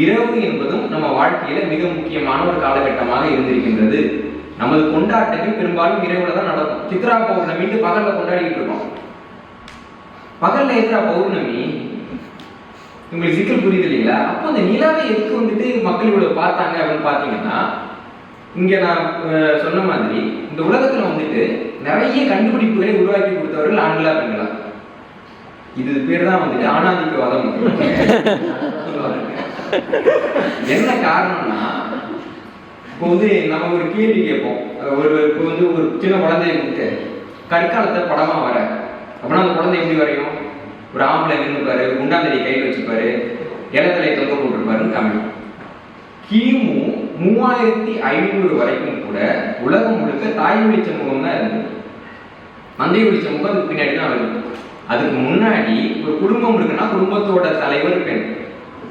இரவு என்பதும் நம்ம வாழ்க்கையில மிக முக்கியமான ஒரு காலகட்டமாக இருந்திருக்கின்றது. நமது கொண்டாட்டங்கள் பெரும்பாலும் இரவுல தான் நடக்கும். சித்ரா பௌர்ணமி பகல்ல கொண்டாடிட்டு இருக்கோம். பகல்ல எதிரா பௌர்ணமி, உங்களுக்கு சிக்கல் புரியுது இல்லைங்களா? அப்போ அந்த நிலாவை எதுக்கு வந்துட்டு மக்கள் இவ்வளவு பார்த்தாங்க அப்படின்னு பாத்தீங்கன்னா, இங்க நான் சொன்ன மாதிரி இந்த உலகத்துல வந்துட்டு நிறைய கண்டுபிடிப்புகளை உருவாக்கி கொடுத்தவர்கள் ஆண்களா பெண்களா? இது பேர் தான் வந்துட்டு ஆணாதிக்கவாதம். என்ன காரணம்னா, இப்போ வந்து நம்ம ஒரு கேள்வி கேட்போம். இப்போ வந்து ஒரு சின்ன குழந்தைய கூப்பிட்டு கற்காலத்தை படமா வர அப்படின்னா அந்த குழந்தை எப்படி வரையும்? ஒரு ஆம்பளை நின்றுப்பாரு, குண்டாந்தடி கையில் வச்சுப்பாரு, இலத்தலை தொங்க போட்டிருப்பாருன்னு காமிக்கும். கிமு 3500 வரைக்கும் கூட உலகம் முழுக்க தாய் வழி சமூகம் தான் இருந்தது. மந்தை வழி சமூகம் அதுக்கு பின்னாடி தான் வருது. அதுக்கு முன்னாடி ஒரு குடும்பம் இருக்குன்னா குடும்பத்தோட தலைவர் பெண்,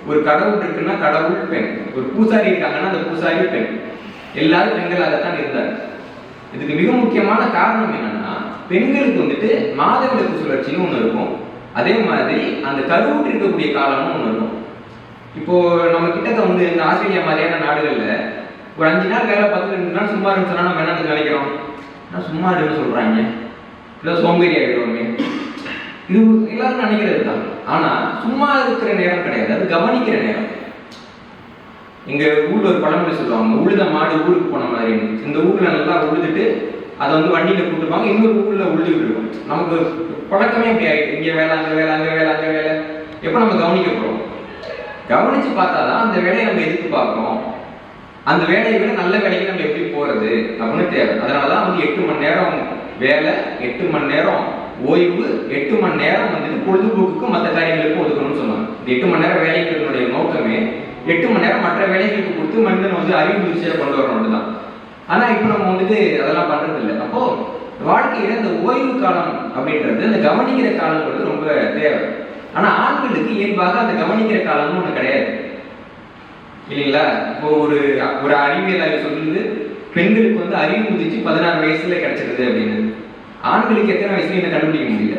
ஒரு கடவுள் இருக்குன்னா கடவுள் பெண், ஒரு பூசாரி இருக்காங்கன்னா அந்த பூசாரி பெண், எல்லாரும் பெண்களாகத்தான் இருந்தார். இதுக்கு மிக முக்கியமான காரணம் என்னன்னா, பெண்களுக்கு வந்துட்டு மாதவிலக்கு சுழற்சின்னு ஒண்ணு இருக்கும். அதே மாதிரி அந்த கருவுற்று இருக்கக்கூடிய காலமும் ஒண்ணு இருக்கும். இப்போ நம்ம கிட்ட வந்து இந்த ஆஸ்திரேலியா மாதிரியான நாடுகள்ல ஒரு 5 நாள் வேலை பார்த்து 2 நாள் சும்மா இருந்துச்சுன்னா நம்ம என்ன நினைக்கிறோம்? நான் சும்மா இருன்னு சொல்றாங்க, இல்லை சோம்பேறி ஆகிடுவாங்க, இது எல்லாரும் நினைக்கிறது தான். ஆனா சும்மா இருக்கிற நேரம் கிடையாது, அது கவனிக்கிற நேரம். எங்க ஊர்ல ஒரு பழமொழி சொல்லுவாங்க, உழுத மாடு ஊருக்கு போன மாதிரி. இந்த ஊர்ல நல்லா உழுதுட்டு அதை வந்து வண்டியில கூட்டுவாங்க, இன்னொரு ஊர்ல உழுதுகிட்டு இருக்கும். நமக்கு பழக்கமே அப்படி ஆயிடுச்சு. இங்க வேலை, அங்க வேலை, அங்க வேலை, அங்க வேலை. எப்ப நம்ம கவனிக்க போறோம்? கவனிச்சு பார்த்தாதான் அந்த வேலையை நம்ம எதிர்த்து பார்க்கிறோம். அந்த வேலையை விட நல்ல வேலைக்கு நம்ம எப்படி போறது அப்படின்னு தேவை. அதனாலதான் வந்து 8 மணி நேரம் வேலை, 8 மணி நேரம் ஓய்வு, 8 மணி நேரம் வந்துட்டு பொழுதுபோக்குக்கும் மற்ற காரியங்களுக்கும் ஒதுக்கணும்னு சொன்னாங்க. இந்த 8 மணி நேரம் வேலைகளுடைய நோக்கமே 8 மணி நேரம் மற்ற வேலைகளுக்கு கொடுத்து மனிதன் வந்து அறிவு முயற்சியை கொண்டு வரணும் தான். ஆனா இப்ப நம்ம வந்துட்டு அதெல்லாம் பண்றது இல்லை. அப்போ வாழ்க்கையில இந்த ஓய்வு காலம் அப்படின்றது, இந்த கவனிக்கிற காலங்கிறது ரொம்ப தேவை. ஆனா ஆண்களுக்கு இயல்பாக அந்த கவனிக்கிற காலம்னு ஒண்ணு கிடையாது இல்லைங்களா? இப்போ ஒரு அறிவியல் அறிவு சொல்லுது, பெண்களுக்கு வந்து அறிவு முதிச்சு 16 வயசுல கிடைச்சிருது அப்படின்னு. ஆண்களுக்கு எத்தனை வயசுல என்ன கண்டுபிடிக்க முடியல.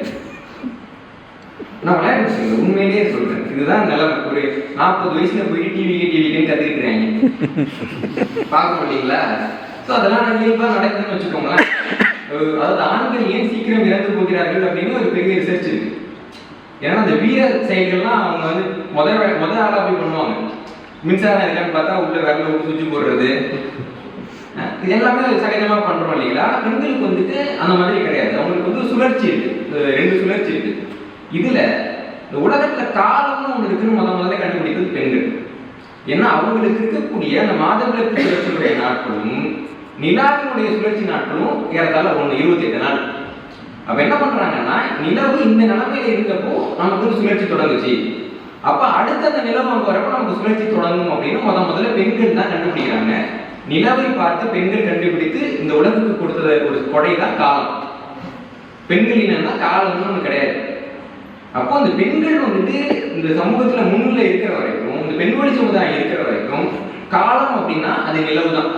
நான் விளையாட்டு சொல்றேன், உண்மையிலேயே சொல்றேன். இதுதான் நிலைமை. ஒரு 40 வயசுல போயிட்டு டிவிக்கு கத்துக்கிட்டுறாங்க, பார்க்க முடியீங்களா? ஸோ அதெல்லாம் நான் இயல்பா நடக்குதுன்னு வச்சுக்கோங்களேன். அதாவது ஆண்கள் ஏன் சீக்கிரம் இறந்து போகிறார்கள் அப்படின்னு ஒரு பெரிய ரிசர்ச் இருக்கு. ஏன்னா அந்த வீர செயல்கள்லாம் அவங்க வந்து முத ஆளா போய் பண்ணுவாங்க. மின்சாரம் இருக்கான்னு பார்த்தா உள்ள விரல சுவிட்ச் போடுறது, இது எல்லாமே சகஜமா பண்றோம் இல்லைங்களா? பெண்களுக்கு வந்துட்டு அந்த மாதிரி கிடையாது. அவங்களுக்கு வந்து சுழற்சி இருக்கு, 2 சுழற்சி இருக்கு. இதுல இந்த உலகத்துல காலம்னு ஒண்ணு இருக்குன்னு முதல்ல கண்டுபிடித்தது பெண்கள். ஏன்னா அவங்களுக்கு இருக்கக்கூடிய அந்த மாதவிலக்கு சுழற்சியுடைய நாட்களும் நிலாவினுடைய சுழற்சி நாட்களும் ஏறத்தாழ 28 நாள். அப்ப என்ன பண்றாங்கன்னா, நிலவு இந்த நிலைமையில இருந்தப்போ நமக்கு வந்து சுழற்சி தொடங்குச்சு, அப்ப அடுத்த அந்த நிலவு அங்க வரப்ப நமக்கு சுழற்சி தொடங்கும் அப்படின்னு முதல்ல பெண்கள் தான் கண்டுபிடிக்கிறாங்க. நிலவை பார்த்து பெண்கள் கண்டுபிடித்து இந்த உலகுக்கு கொடுத்தத ஒரு கொடை தான் காலம். பெண்கள் என்னன்னா காலம்னு ஒண்ணு கிடையாது. அப்போ அந்த பெண்கள் வந்துட்டு இந்த சமூகத்துல முன்னிலை இருக்கிற வரைக்கும், இந்த பெண்வழி சமுதாயம் இருக்கிற வரைக்கும் காலம் அப்படின்னா அது நிலவு தான்.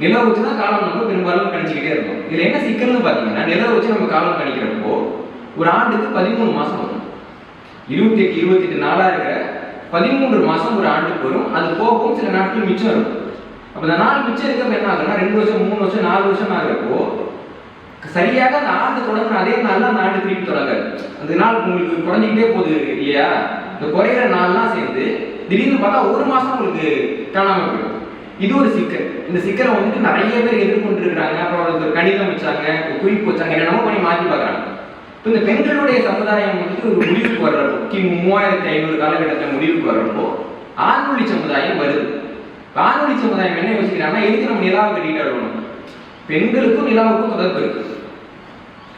நிலவு வச்சுதான் காலம் நம்ம பெரும்பாலும் கணிச்சுக்கிட்டே இருக்கும். இதுல என்ன சிக்கல்னு பாத்தீங்கன்னா, நிலவு வச்சு நம்ம காலம் கணிக்கிறப்போ ஒரு ஆண்டுக்கு 13 மாசம் வரும். 28 நாளா இருக்கிற 13 மாசம் ஒரு ஆண்டுக்கு வரும். அது போகவும் சில நாட்கள் மிச்சம் இருக்கும். அப்ப இந்த நாள் மிச்சம் இருக்கப்ப என்ன ஆகுதுன்னா, 2 வருஷம் 3 வருஷம் 4 வருஷம் ஆகிறப்போ சரியாக அந்த ஆண்டு தொடங்குற அதே நாள் தான் அந்த ஆண்டு திருப்பி தொடங்காது. அந்த நாள் உங்களுக்கு குறைஞ்சிக்கிட்டே போகுது இல்லையா? இந்த குறைகிற நாள்லாம் சேர்ந்து திடீர்னு பார்த்தா 1 மாசம் உங்களுக்கு காணாம போயிடும். இது ஒரு சிக்கல். இந்த சிக்கலை வந்துட்டு நிறைய பேர் எதிர்கொண்டு இருக்கிறாங்க. அப்புறம் ஒரு கணிதம் வச்சாங்க, குறிப்பு வச்சாங்க, என்னென்னமோ பண்ணி மாற்றி பார்க்குறாங்க. இப்போ இந்த பெண்களுடைய சமுதாயம் வந்துட்டு ஒரு முடிவுக்கு வர்றப்போ, கிமு 3500 காலகட்டத்தில் முடிவுக்கு வர்றப்போ ஆண்மொழி சமுதாயம் வருது. ஆண்மொழி சமுதாயம் என்ன யோசிக்கிறாங்கன்னா, எதுக்கு நம்ம நிலாவை கட்டிட்டு அழுவணும்? பெண்களுக்கும் நிலாவுக்கும் தொடர்பு இருக்கு.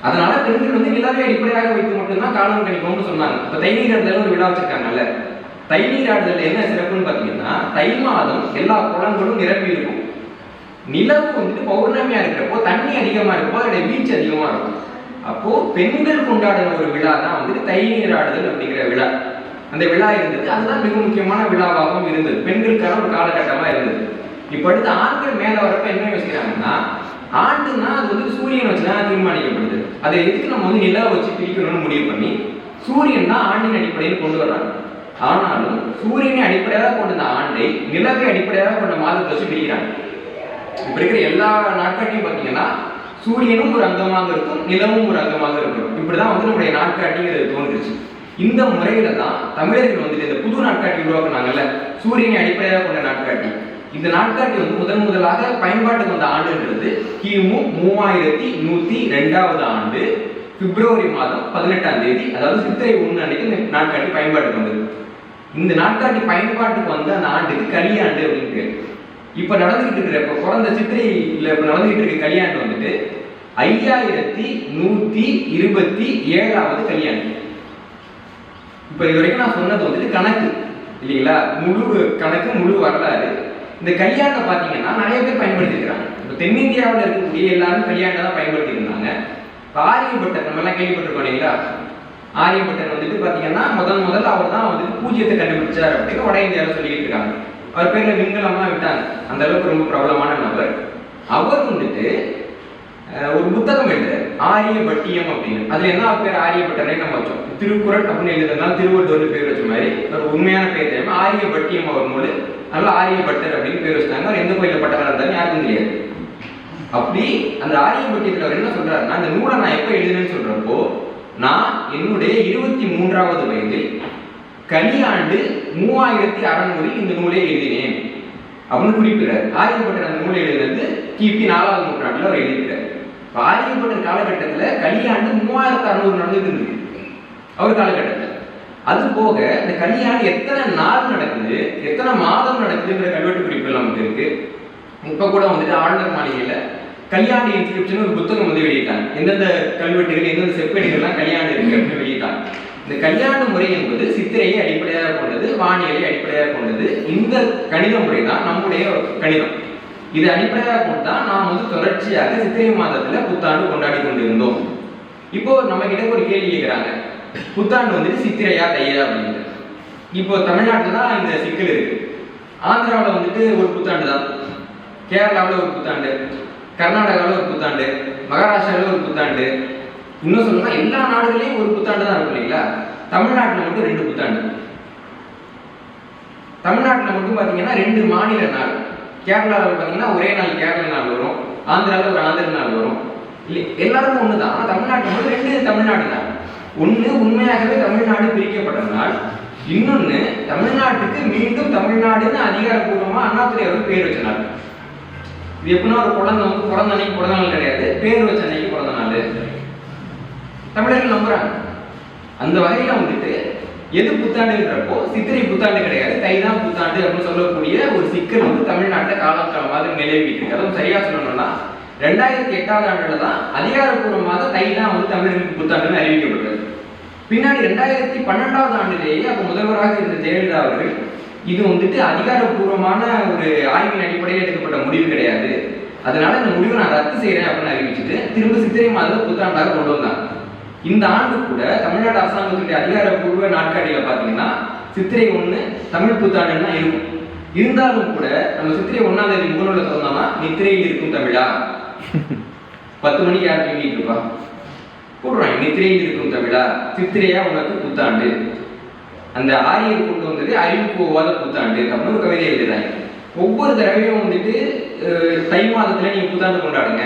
அதனால பெண்கள் வந்து நிலாவை அடிப்படையாக வைத்து மட்டும்தான் காலம் கணிப்போம்னு சொன்னாங்க. இப்போ தைநீர் ஒரு விழா வச்சிருக்காங்கல்ல, தைநீர் ஆடுதல் என்ன சிறப்புன்னு பாத்தீங்கன்னா, தை மாதம் எல்லா குளங்களும் நிரம்பி இருக்கும். நிலவு வந்துட்டு பௌர்ணமியா இருக்கிறப்போ தண்ணி அதிகமா இருக்கும், அதோட வீச்சு அதிகமா இருக்கும். அப்போ பெண்கள் கொண்டாடுற ஒரு விழா தான் வந்துட்டு தைநீர் ஆடுதல் அப்படிங்கிற விழா. அந்த விழா இருந்தது, அதுதான் மிக முக்கியமான விழாவாகவும் இருந்தது, பெண்களுக்கான ஒரு காலகட்டமா இருந்தது. இப்ப அடுத்து ஆண்கள் மேல வரப்ப என்ன யோசிக்கிறாங்கன்னா, ஆண்டுனா அது வந்து சூரியன் வச்சுதான் தீர்மானிக்கப்படுது. அதை எதுக்கு நம்ம வந்து நிலவை வச்சு பிரிக்கணும்னு முடிவு பண்ணி சூரியன் தான் ஆண்டின் அடிப்படையில் கொண்டு வர்றாங்க. ஆனாலும் சூரியனை ஆண்டை நிலவை அடிப்படையாக கொண்ட மாதத்தை வச்சு பிரிக்கிறாங்க. இப்ப இருக்கிற எல்லா நாட்காட்டியும் பாத்தீங்கன்னா சூரியனும் ஒரு அங்கமாக இருக்கும், நிலவும் ஒரு அங்கமாக இருக்கும். இப்படிதான் வந்து நம்முடைய நாட்காட்டிங்கிறது தோன்றுச்சு. இந்த முறையில தான் தமிழர்கள் வந்துட்டு இந்த புது நாட்காட்டி உருவாக்குனாங்கல்ல, சூரியனை அடிப்படையாக கொண்ட நாட்காட்டி. இந்த நாட்காட்டி வந்து முதலாக பயன்பாட்டுக்கு வந்த ஆண்டுன்றது கிமு 3102 ஆண்டு பிப்ரவரி மாதம் 18ஆம் தேதி, அதாவது சித்திரை 1 அன்னைக்கு இந்த நாட்காட்டி பயன்பாட்டுக்கு வந்தது. இந்த நாட்காட்டி பயன்பாட்டுக்கு வந்த அந்த ஆண்டுக்கு கலியாண்டு அப்படின்னு பேரு. இப்ப நடந்துகிட்டு இருக்கிற இப்ப பிறந்த சித்திரையில இப்ப நடந்துகிட்டு இருக்க கலியாண்டு வந்துட்டு 5127வது கலியாண்டு. இப்ப இது வரைக்கும் நான் சொன்னது வந்துட்டு கணக்கு இல்லைங்களா, முழு கணக்கு, முழு வரலாறு. இந்த கலியாண்டை பாத்தீங்கன்னா நிறைய பேர் பயன்படுத்தி இருக்கிறாங்க. இப்ப தென்னிந்தியாவில் இருக்கக்கூடிய எல்லாரும் கலியாண்டை தான் பயன்படுத்தி இருந்தாங்க. ஆரியப்பட்டர் நம்ம எல்லாம் கேள்விப்பட்டிருக்கோம் இல்லைங்களா, ஆரியப்பட்டர் வந்துட்டு பாத்தீங்கன்னா முதல்ல அவர் தான் வந்துட்டு பூஜ்ஜியத்தை கண்டுபிடிச்சார் அப்படின்னு வட இந்தியாவில் சொல்லிட்டு இருக்காங்க. அவர் பேர்ல விண்கலம்லாம் விட்டாங்க, அந்த அளவுக்கு ரொம்ப பிரபலமான நபர். அவர் வந்துட்டு ஒரு புத்தகம் எழுதுறாரு, ஆரியபட்டியம் அப்படின்னு. அதுல என்ன பேர் ஆரியப்பட்டரை நம்ம வச்சோம், திருக்குறள் அப்படின்னு எழுதுறதுனால திருவள்ளுவர் பேர் வச்ச மாதிரி ஒரு உண்மையான பேர் தெரியாம ஆரியபட்டியம் அவர் நூல், அதனால ஆரியபட்டர் அப்படின்னு பேர் வச்சாங்க. அவர் எந்த கோயில பட்டவரா இருந்தாலும் யாருக்கும் தெரியாது. அப்படி அந்த ஆரியபட்டியத்துல அவர் என்ன சொல்றாருன்னா, இந்த நூலை நான் எப்ப எழுதுனேன்னு சொல்றப்போ, நான் என்னுடைய 23வது வயதில் கலியாண்டு 3600 இந்த நூலை எழுதினேன் அப்படின்னு குறிப்பிடுறாரு. ஆரியப்பட்டர் அந்த நூலை எழுதுனது கிபி 4வது நூற்றாண்டுல அவர் எழுதியிருக்காரு. ஆரியப்பட்டர் காலகட்டத்துல கலியாண்டு 3600 நடந்துட்டு இருந்தது அவர் காலகட்டத்தில். அது போக இந்த கலியாண்டு எத்தனை நாள் நடக்குது, எத்தனை மாதம் நடக்குதுங்கிற கல்வெட்டு குறிப்புகள் நமக்கு இருக்கு. இப்ப கூட வந்துட்டு ஆளுநர் மாளிகையில கல்யாணி இன்ஸ்கிரிப்ஷன் ஒரு புத்தகம் வந்து வெளியிட்டாங்க, எந்தெந்த கல்வெட்டுகள் எந்தெந்த செப்பேடுகள்லாம் கல்யாணம் இருக்கு அப்படின்னு வெளியிட்டாங்க. இந்த கல்யாண முறை என்பது சித்திரையை அடிப்படையாக கொண்டது, வானியலை அடிப்படையாக கொண்டது. இந்த கணித முறை தான் நம்முடைய கணிதம். இதை அடிப்படையாக கொண்டு தான் நாம் வந்து தொடர்ச்சியாக சித்திரை மாதத்துல புத்தாண்டு கொண்டாடி கொண்டிருந்தோம். இப்போ நம்ம கிட்ட ஒரு கேள்வி கேட்கிறாங்க, புத்தாண்டு வந்துட்டு சித்திரையா தையா அப்படின்னு. இப்போ தமிழ்நாட்டில் தான் இந்த சிக்கல் இருக்கு. ஆந்திராவில் வந்துட்டு ஒரு புத்தாண்டு தான், கேரளாவில் ஒரு புத்தாண்டு, கர்நாடகாவில் ஒரு புத்தாண்டு, மகாராஷ்டிராவில் ஒரு புத்தாண்டு, இன்னும் சொல்லணும்னா எல்லா நாடுகளையும் ஒரு புத்தாண்டு தான் இருக்கும் இல்லைங்களா. தமிழ்நாட்டில் மட்டும் 2 புத்தாண்டு. தமிழ்நாட்டில் மட்டும் பார்த்தீங்கன்னா 2 மாநில நாள். கேரளாவில் பார்த்தீங்கன்னா ஒரே நாள் கேரள நாள் வரும், ஆந்திராவில் ஒரு ஆந்திர நாள் வரும். இல்லை எல்லாருக்கும் ஒன்று தான், ஆனால் தமிழ்நாட்டில் மட்டும் 2 தமிழ்நாடு நாள். ஒன்று உண்மையாகவே தமிழ்நாடு பிரிக்கப்பட்ட நாள், இன்னொன்று தமிழ்நாட்டுக்கு மீண்டும் தமிழ்நாடுன்னு அதிகாரப்பூர்வமாக அண்ணாதுரை அவர்கள் பேர் வச்ச நாள். இது எப்படின்னா ஒரு குழந்தை வந்து பிறந்த அன்னைக்கு பிறந்த நாள் கிடையாது, பேர் வச்ச அன்னைக்கு பிறந்த நாள் தமிழர்கள் நம்புறாங்க. அந்த வகையில வந்துட்டு எது புத்தாண்டுன்றப்போ சித்திரை புத்தாண்டு கிடையாது, தைதான் புத்தாண்டு அப்படின்னு சொல்லக்கூடிய ஒரு சிக்கல் வந்து தமிழ்நாட்டில் காலம் காலமாக நிலவிட்டு இருக்கு. அதுவும் சரியா சொல்லணும்னா 2008வது ஆண்டுல தான் அதிகாரப்பூர்வமாக தை தான் வந்து தமிழர்களுக்கு புத்தாண்டுன்னு அறிவிக்கப்பட்டது. பின்னாடி 2012வது ஆண்டிலேயே அப்ப முதல்வராக இருந்த ஜெயலலிதா அவர்கள் இது வந்துட்டு அதிகாரப்பூர்வமான ஒரு ஆய்வின் அடிப்படையில் எடுக்கப்பட்ட முடிவு கிடையாது, அதனால இந்த முடிவை நான் ரத்து செய்யறேன் அப்படின்னு அறிவிச்சுட்டு திரும்ப சித்திரை மாதம் புத்தாண்டாக கொண்டு வந்தாங்க. இந்த ஆண்டு கூட தமிழ்நாடு அரசாங்கத்துடைய அதிகாரப்பூர்வ நாட்காட்டியில பாத்தீங்கன்னா சித்திரை 1 தமிழ் புத்தாண்டுன்னு தான் இருக்கும். இருந்தாலும் கூட நம்ம சித்திரை 1ஆம் தேதி முகநூல்ல சொன்னோம்னா நித்திரையில் இருக்கும் தமிழா, 10 மணிக்கு யார் தூங்கிட்டு இருப்பா போடுறாங்க, நித்திரையில் இருக்கும் தமிழா, சித்திரையா உனக்கு புத்தாண்டு. அந்த ஆரியர் கொண்டு வந்தது அறிவுக்கு ஒவ்வாத புத்தாண்டு அப்படின்னு ஒரு கவிதை எழுதுறாங்க. ஒவ்வொரு தடவையும் வந்துட்டு தை மாதத்துல நீங்க புத்தாண்டு கொண்டாடுங்க,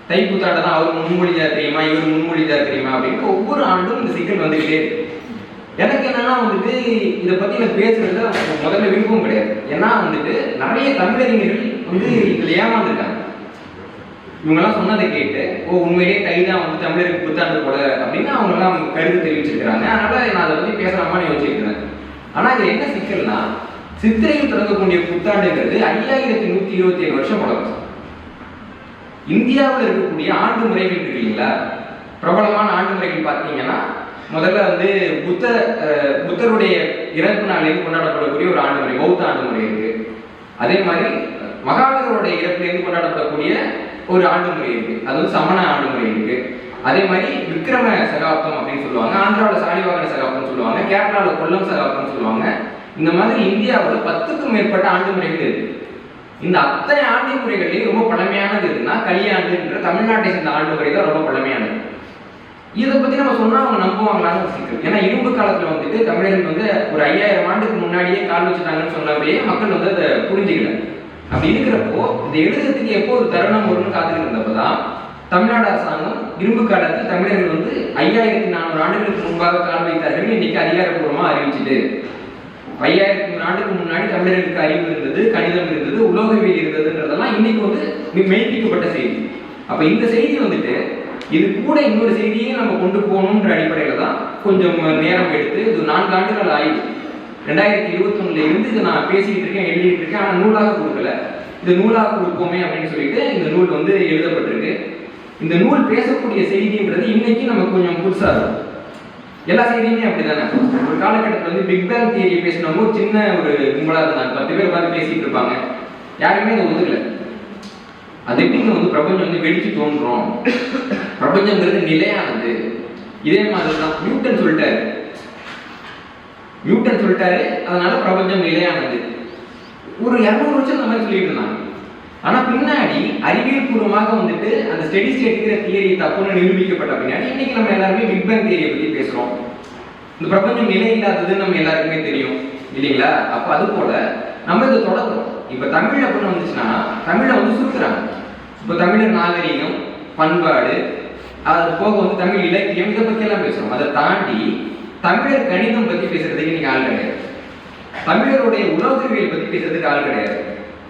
தை புத்தாண்டு தான் அவர் முன்மொழிதார் தெரியுமா, இவர் முன்மொழிதார் தெரியுமா அப்படின்னு ஒவ்வொரு ஆண்டும் இந்த சிக்கல் வந்துகிட்டே இருக்கு. எனக்கு என்னன்னா வந்துட்டு இதை பத்தி எனக்கு பேசுறதுல முதல்ல விருப்பம் கிடையாது. ஏன்னா வந்துட்டு நிறைய தமிழறிஞர்கள் வந்து இதுல ஏமாந்துருக்காங்க. இவங்கெல்லாம் சொன்னதை கேட்டு உண்மையிலேயே தை தான் வந்து தமிழருக்கு புத்தாண்டு போல அப்படின்னு அவங்க எல்லாம் கருத்து தெரிவிச்சிருக்கிறாங்க. அதனால நான் அதை பத்தி பேசலாமான்னு யோசிச்சிருக்கிறேன். ஆனா இது என்ன சிக்கல்னா, சித்திரையில் தொடங்கக்கூடிய புத்தாண்டுங்கிறது 5127 வருஷம் பழக்கம். இந்தியாவில் இருக்கக்கூடிய ஆண்டு முறைகள் இருக்கு இல்லைங்களா, பிரபலமான ஆண்டு முறைகள் பார்த்தீங்கன்னா முதல்ல வந்து புத்தருடைய இறப்பு நாளிலிருந்து கொண்டாடப்படக்கூடிய ஒரு ஆண்டு முறை பௌத்த ஆண்டு முறை இருக்கு. அதே மாதிரி மகாவீரருடைய இறப்பிலிருந்து கொண்டாடப்படக்கூடிய ஒரு ஆண்டு முறை இருக்கு, அது வந்து சமண ஆண்டு முறை இருக்கு. அதே மாதிரி விக்ரம சகாப்தம் அப்படின்னு சொல்லுவாங்க, ஆந்திராவில் சாலிவாகன சகாப்தம் சொல்லுவாங்க, கேரளாவில் கொல்லம் சகாப்தம் சொல்லுவாங்க. இந்த மாதிரி இந்தியாவில் 10க்கும் மேற்பட்ட ஆண்டு முறைகள் இருக்கு. இந்த அத்தனை ஆண்டு முறைகளையும் ரொம்ப பழமையானது எதுன்னா கலியாண்டுன்ற தமிழ்நாட்டை சேர்ந்த ஆண்டு முறை தான் ரொம்ப பழமையானது. இதை பத்தி நம்ம சொன்னா அவங்க நம்புவாங்களான்னு ஒரு சிக்கல். ஏன்னா இரும்பு காலத்துல வந்துட்டு தமிழர்கள் வந்து ஒரு 5000 ஆண்டுக்கு முன்னாடியே கால் வச்சுட்டாங்கன்னு சொன்னபடியே மக்கள் வந்து அதை புரிஞ்சுக்கல. அப்படி இருக்கிறப்போ இந்த எழுதுறதுக்கு எப்போ ஒரு தருணம் வரும்னு காத்துட்டு இருந்தப்பதான் தமிழ்நாடு அரசாங்கம் இரும்பு காலத்தில் தமிழர்கள் வந்து 5400 ஆண்டுகளுக்கு முன்பாக கால் வைத்தார்கள் இன்னைக்கு அதிகாரப்பூர்வமா அறிவிச்சுட்டு. 5000 ஆண்டுக்கு முன்னாடி தமிழர்களுக்கு அறிவு இருந்தது, கணிதம் இருந்தது, உலோகவியல் இருந்ததுன்றதெல்லாம் இன்னைக்கு வந்து மெய்ப்பிக்கப்பட்ட செய்தி. அப்ப இந்த செய்தி வந்துட்டு இது கூட இன்னொரு செய்தியை நம்ம கொண்டு போகணுன்ற அடிப்படையில தான் கொஞ்சம் நேரம் எடுத்து இது 4 ஆண்டுகள் ஆயிடுச்சு. 2021 இருந்து இதை நான் பேசிக்கிட்டு இருக்கேன், எழுதிட்டு இருக்கேன். ஆனா நூலாக கொடுக்கல. இது நூலாக கொடுப்போமே அப்படின்னு சொல்லிட்டு இந்த நூல் வந்து எழுதப்பட்டிருக்கு. இந்த நூல் பேசக்கூடிய செய்தின்றது இன்னைக்கு நமக்கு கொஞ்சம் புதுசா இருக்கும். எல்லா செய்தியுமே அப்படிதானே. ஒரு காலகட்டத்தில் வந்து பிக் பேங் தியரி பேசினவங்க ஒரு சின்ன ஒரு கும்பலா இருந்தாங்க, 10 பேர் உட்காந்து பேசிட்டு இருப்பாங்க, யாருமே அதை ஒதுக்கல. அது எப்படின்னு வந்து பிரபஞ்சம் வந்து வெடிச்சு தோன்றும், பிரபஞ்சங்கிறது நிலையானது. இதே மாதிரிதான் நியூட்டன் சொல்லிட்டாரு, அதனால பிரபஞ்சம் நிலையானது. ஒரு 200 வருஷம் அந்த மாதிரி சொல்லிட்டு இருந்தாங்க. ஆனா பின்னாடி அறிவியல் பூர்வமாக வந்துட்டு அந்த ஸ்டெடி ஸ்டேட்டுங்கிற தியரி தப்புன்னு நிரூபிக்கப்பட்ட பின்னாடி இன்னைக்கு நம்ம எல்லாருமே பிக் பேங் தியரியை பத்தி பேசுறோம். இந்த பிரபஞ்சம் நிலை இல்லாததுன்னு நம்ம எல்லாருக்குமே தெரியும் இல்லைங்களா? அப்ப அது போல நம்ம இதை தொடங்குறோம். இப்ப தமிழ் அப்படின்னு வந்துச்சுன்னா தமிழை வந்து சுருக்குறாங்க. இப்ப தமிழர் நாகரிகம், பண்பாடு, அது போக வந்து தமிழ் இலக்கியம், இதை பத்தி எல்லாம் பேசுறோம். அதை தாண்டி தமிழர் கணிதம் பத்தி பேசுறதுக்கு இன்னைக்கு ஆள் கிடையாது. தமிழருடைய உலோகவியல் பத்தி பேசுறதுக்கு ஆள் கிடையாது.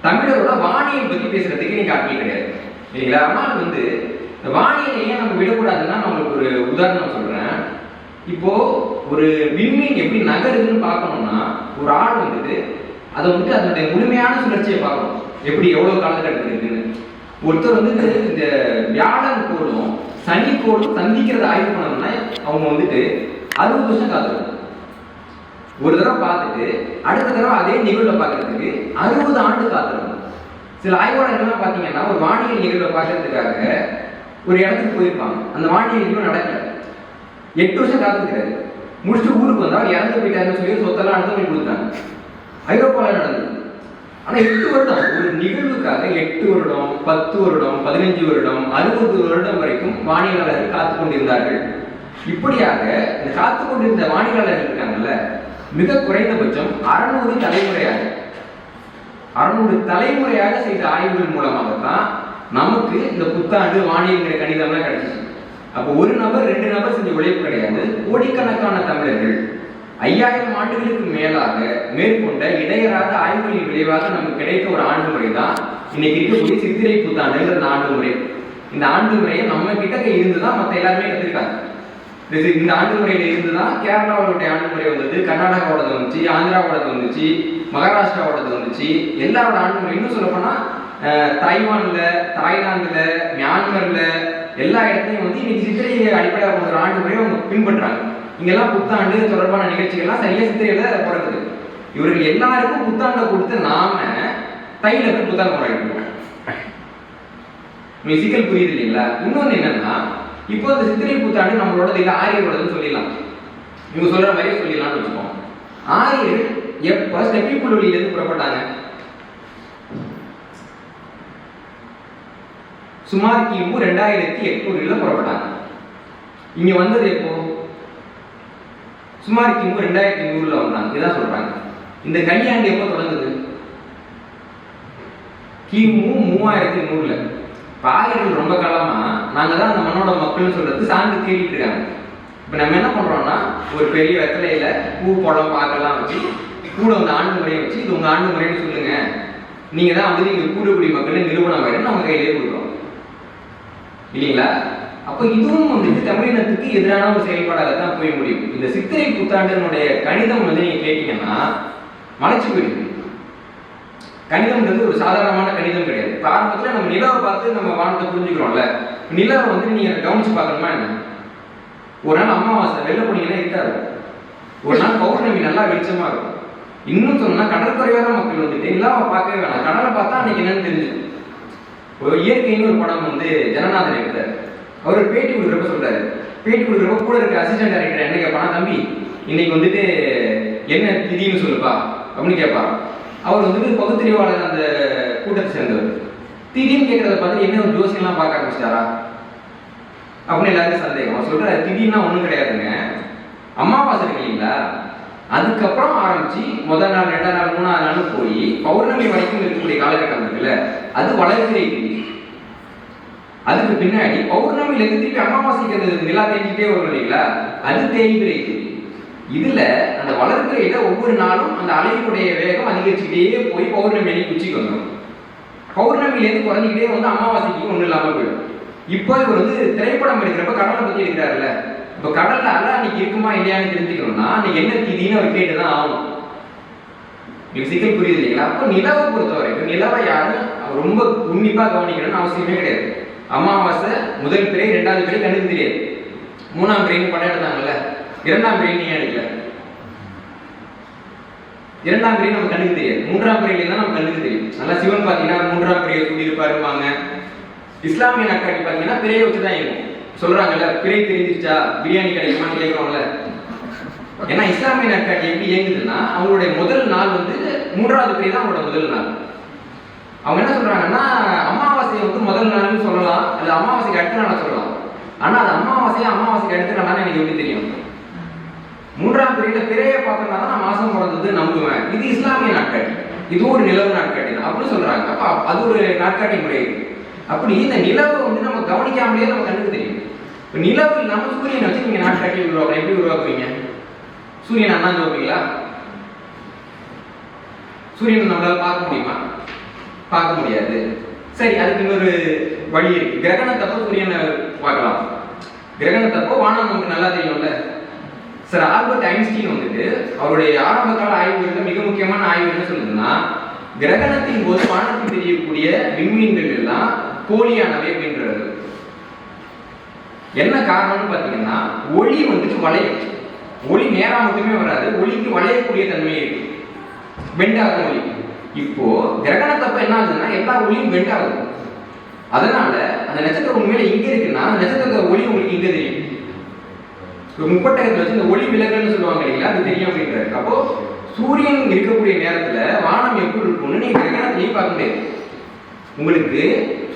தமிழரோட வானியல் பத்தி பேசுறதுக்கு இன்னைக்கு ஆட்கள் கிடையாது இல்லைங்களா? ஆனால் வந்து இந்த வானியலை ஏன் நம்ம விடக்கூடாதுன்னா நம்மளுக்கு ஒரு உதாரணம் சொல்றேன். இப்போ ஒரு விண்மீன் எப்படி நகருதுன்னு பார்க்கணும்னா ஒரு ஆள் வந்துட்டு அதை வந்துட்டு அதனுடைய முழுமையான சுழற்சியை பார்க்கணும், எப்படி எவ்வளவு காலகட்டத்தில் இருக்குன்னு. ஒருத்தர் வந்து இந்த வியாழன் கோளும் சனி கோளும் சந்திக்கிறத ஆய்வு பண்ணணும்னா அவங்க வந்துட்டு 60 வருஷம் காத்திருக்கும். ஒரு தடவை பார்த்துட்டு அடுத்த தடவை அதே நிகழ்வை பார்க்கறதுக்கு 60 ஆண்டு காத்திருக்கும். சில ஆய்வாளர்கள்லாம் பார்த்தீங்கன்னா ஒரு வானியல் நிகழ்வை பார்க்கறதுக்காக ஒரு இடத்துக்கு போயிருப்பாங்க, அந்த வானியல் நிகழ்வு நடக்கல, 8 வருஷம் காத்திருக்கிறாரு. முடிச்சுட்டு ஊருக்கு வந்தா அவர் இறந்து போயிட்டாருன்னு சொல்லி சொத்தெல்லாம் அடுத்து போய் கொடுத்தாங்க. ஐரோப்பாவில் நடந்தது. ஆனா 8 வருடம் ஒரு நிகழ்வுக்காக 8 வருடம், 10 வருடம், 15 வருடம், 60 வருடம் வரைக்கும் வானியலாளர்கள் காத்து கொண்டிருந்தார்கள். இப்படியாக இந்த காத்து கொண்டிருந்த வானியலாளர்கள் இருக்காங்கல்ல, மிக குறைந்தபட்சம் 600 தலைமுறையாக செய்த ஆய்வுகள் மூலமாகத்தான் நமக்கு இந்த புத்தாண்டு வானியல் கணிதம்லாம் கிடைச்சிச்சு. அப்போ ஒரு நபர் 2 நபர் செஞ்ச உழைப்பு கிடையாது. கோடிக்கணக்கான தமிழர்கள் 5000 ஆண்டுகளுக்கு மேலாக மேற்கொண்ட இடையறாத ஆய்வுகளின் விளைவாக நமக்கு கிடைத்த ஒரு ஆண்டு முறை தான் இன்னைக்கு இருக்கக்கூடிய சித்திரை புத்தாண்டுங்கிற இந்த ஆண்டு முறை. இந்த ஆண்டு முறையை நம்ம கிட்ட இருந்துதான் மற்ற எல்லாருமே கற்றுக்கிட்டாங்க. இந்த ஆண்டு முறையில இருந்துதான் கேரளாவோட ஆண்டு முறை வந்தது, கர்நாடகாவோடது வந்துச்சு, ஆந்திராவோடது வந்துச்சு, மகாராஷ்டிராவோடது வந்துச்சு. எல்லாரோட ஆண்டு முறை இன்னும் சொல்ல போனா தைவான்ல, தாய்லாந்துல, மியான்மர்ல எல்லா இடத்துலையும் வந்து இன்னைக்கு சித்திரையை அடிப்படையாக கொண்ட ஒரு ஆண்டு முறையை அவங்க பின்பற்றாங்க. இங்கெல்லாம் புத்தாண்டு தொடர்பான நிகழ்ச்சிகள்லாம் சரியா சித்திரையில பிறகுது. இவர்கள் எல்லாருக்கும் புத்தாண்டை கொடுத்து நாம தையில போய் புத்தாண்டு கொண்டாடிட்டு சிக்கல் புரியுது இல்லைங்களா? இன்னொன்னு என்னன்னா, இப்போ இந்த சித்திரை புத்தாண்டு நம்மளோட இல்ல ஆரியரோடதுன்னு சொல்லிடலாம், இவங்க சொல்ற மாதிரியே சொல்லிடலாம்னு வச்சுக்கோம். ஆரியர் எப்ப ஸ்டெப்பி புல்வெளியில இருந்து புறப்பட்டாங்க? சுமார் கிமு 2800 புறப்பட்டாங்க. இங்க வந்தது எப்போ? சுமார் கிமு 2100 வந்தாங்க. இதான் சொல்றாங்க. இந்த கல்யாண்டு எப்போ தொடங்குது? கிமு 3100. ஆரியர்கள் ரொம்ப காலமா நாங்க தான் அந்த மண்ணோட மக்கள்னு சொல்றது சார்ந்து தேடிட்டு இருக்காங்க. இப்ப நம்ம என்ன பண்றோம்னா, ஒரு பெரிய வெத்தலையில பூ பழம் பாக்கெல்லாம் வச்சு கூட வந்து ஆண்டு முறையை வச்சு இது உங்க ஆண்டு முறைன்னு சொல்லுங்க, நீங்க தான் வந்து நீங்க கூடக்குடி மக்கள் நிறுவனம் ஆயிடும் நம்ம கையிலேயே கொடுக்குறோம் இல்லைங்களா? அப்ப இதுவும் வந்துட்டு தமிழினத்துக்கு எதிரான ஒரு செயல்பாடாகத்தான் போய் முடியும். இந்த சித்திரை புத்தாண்டினுடைய கணிதம் வந்து நீங்க கேட்டீங்கன்னா மலைச்சு போயிருக்கு. கணிதம்ன்றது ஒரு சாதாரணமான கணிதம் கிடையாது. இப்ப ஆரம்பத்துல நம்ம நிலாவை பார்த்து நம்ம வானத்தை புரிஞ்சுக்கிறோம்ல, நிலாவை வந்து நீங்க கவனிச்சு பார்க்கணுமா என்ன? ஒரு நாள் அமாவாசை வெளில போனீங்கன்னா இருக்காது, ஒரு நாள் பௌர்ணமி நல்லா வெளிச்சமா இருக்கும். இன்னும் சொன்னா கடற்கரையோர மக்கள் வந்துட்டு நிலாவை பார்க்கவே வேணாம், கடலை பார்த்தா அன்னைக்கு என்னன்னு தெரிஞ்சு. ஒரு இயற்கைன்னு ஒரு படம் வந்து ஜனநாதன் எடுத்தார். அவர் பேட்டி கொடுக்குறப்ப சொல்றாரு, பேட்டி கொடுக்குறப்ப கூட இருக்க அசிஸ்டன்ட் டைரக்டர் என்ன கேட்பானா, தம்பி இன்னைக்கு வந்துட்டு என்ன திடீர்னு சொல்லுப்பா அப்படின்னு கேட்பாராம். அவர் வந்துட்டு பகுத்தறிவாளர் அந்த கூட்டத்தை சேர்ந்தவர். திடீர்னு கேட்கறத பார்த்து என்ன ஒரு ஜோசியெல்லாம் பார்க்க ஆரம்பிச்சிட்டாரா? அப்படின்னு எல்லாருக்கும் சந்தேகம். அவர் சொல்ற திடீர்னா ஒண்ணும் கிடையாதுங்க. அமாவாசை இருக்கு இல்லைங்களா, அதுக்கப்புறம் ஆரம்பிச்சு முதல் நாள் 2ஆம் நாள் 3ஆம் நாள் போய் பௌர்ணமி வரைக்கும் இருக்கக்கூடிய காலகட்டம் இருக்குல்ல, அது வளர்பிறை திதி. அதுக்கு பின்னாடி பௌர்ணமியில இருந்து திருப்பி அமாவாசைக்கு அந்த நிலா தேய்ச்சிட்டே வரும் இல்லைங்களா, அது தேய்பிறை திதி. இதுல அந்த வளர்பிறையில ஒவ்வொரு நாளும் அந்த அலையுடைய வேகம் அதிகரிச்சுக்கிட்டே போய் பௌர்ணமி அன்னைக்கு உச்சிக்கு வந்துடும். பௌர்ணமியிலேருந்து குறைஞ்சிக்கிட்டே வந்து அமாவாசைக்கு ஒன்றும் இல்லாமல் போயிடும். இப்போ இவர் வந்து திரைப்படம் எடுக்கிறப்ப கடலை பத்தி எடுக்கிறாருல்ல, இப்போ கடல்ல அலை அன்னைக்கு இருக்குமா இல்லையான்னு தெரிஞ்சுக்கணும்னா அன்னைக்கு என்ன திதின்னு அவர் கேட்டுதான் ஆகணும். உங்களுக்கு சிக்கல் புரியுது இல்லைங்களா? அப்போ நிலவை பொறுத்த வரைக்கும் நிலவை யாரும் ரொம்ப உன்னிப்பா கவனிக்கணும்னு அவசியமே கிடையாது. அமாவாசை முதல் பிறை 2ஆவது பிறை கண்ணுக்கு தெரியாது. 3ஆம் பிறைன்னு படம் எடுத்தாங்கல்ல, 2ஆம் பிறை நீ எடுக்கல, 2ஆம் பிறை நம்ம கண்ணுக்கு தெரியாது, 3ஆம் பிறையில தான் நம்ம கண்ணுக்கு தெரியும். நல்லா சிவன் பாத்தீங்கன்னா 3ஆம் பிறையை கூடி இருப்பாருப்பாங்க. இஸ்லாமிய நாட்காட்டி பாத்தீங்கன்னா பிறையை வச்சுதான் இருக்கும். சொல்றாங்கல்ல, பிறை தெரிஞ்சிருச்சா பிரியாணி கிடைக்குமான்னு கேட்கறோம்ல. ஏன்னா இஸ்லாமிய நாட்காட்டி எப்படி இயங்குதுன்னா அவங்களுடைய முதல் நாள் வந்து 3ஆவது பிறை தான் அவங்களோட முதல் நாள். அவங்க என்ன சொல்றாங்கன்னா அமாவாசையை வந்து முதல் நாள்னு சொல்லலாம், அது அமாவாசைக்கு அடுத்த நாள் சொல்லலாம். ஆனா அது அமாவாசைக்கு அடுத்த நாள் எனக்கு எப்படி தெரியும்? 3ஆம் பிறையில பிறையை பார்த்தோம்னா தான் நான் மாசம் பிறந்தது நம்புவேன். இது இஸ்லாமிய நாட்காட்டி, இது ஒரு நிலவு நாட்காட்டி தான் அப்படின்னு சொல்றாங்க. அப்ப அது ஒரு நாட்காட்டி முறை. அப்படி இந்த நிலவை வந்து நம்ம கவனிக்காமலே நம்ம கண்ணுக்கு தெரியும். இப்போ நிலவு இல்லாம சூரியனை வச்சு நீங்க நாட்காட்டி உருவாக்கலாம். எப்படி உருவாக்குவீங்க? சூரியன் அண்ணாந்து வைப்பீங்களா? சூரியனை நம்மளால பார்க்க முடியுமா? பார்க்க முடியாது. சரி, அதுக்கு இன்னொரு வழி இருக்கு. கிரகணத்தப்போ சூரியனை பார்க்கலாம். கிரகணத்தப்போ வானம் நமக்கு நல்லா தெரியும்ல. சார் ஆல்பர்ட் ஐன்ஸ்டீன் வந்துட்டு அவருடைய ஆரம்ப கால ஆய்வுகளில் மிக முக்கியமான ஆய்வு என்ன சொல்லுதுன்னா, கிரகணத்தின் போது வானத்தில் தெரியக்கூடிய விண்மீன்கள் எல்லாம் போலியானவை அப்படின்றது. என்ன காரணம்னு பாத்தீங்கன்னா ஒளி வந்துட்டு வளையும். ஒளி நேரா மட்டுமே வராது, ஒளிக்கு வளையக்கூடிய தன்மை இருக்கு, பெண்டாகும் ஒளி. இப்போ கிரகணத்தப்ப என்ன ஆகுதுன்னா எல்லா ஒளியும் பெண்ட் ஆகுது. அதனால அந்த நட்சத்திரம் உண்மையில இங்க இருக்குன்னா அந்த நட்சத்திரத்தோட ஒளி உங்களுக்கு இங்க தெரியும். முப்பட்டகத்துல வச்சு இந்த ஒளி விலகல்னு சொல்லுவாங்க இல்லைங்களா, அது தெரியும் அப்படின்றாரு. அப்போ சூரியன் இருக்கக்கூடிய நேரத்துல வானம் எப்படி இருக்கும்னு நீங்க கிரகணத்திலேயே பார்க்க முடியாது. உங்களுக்கு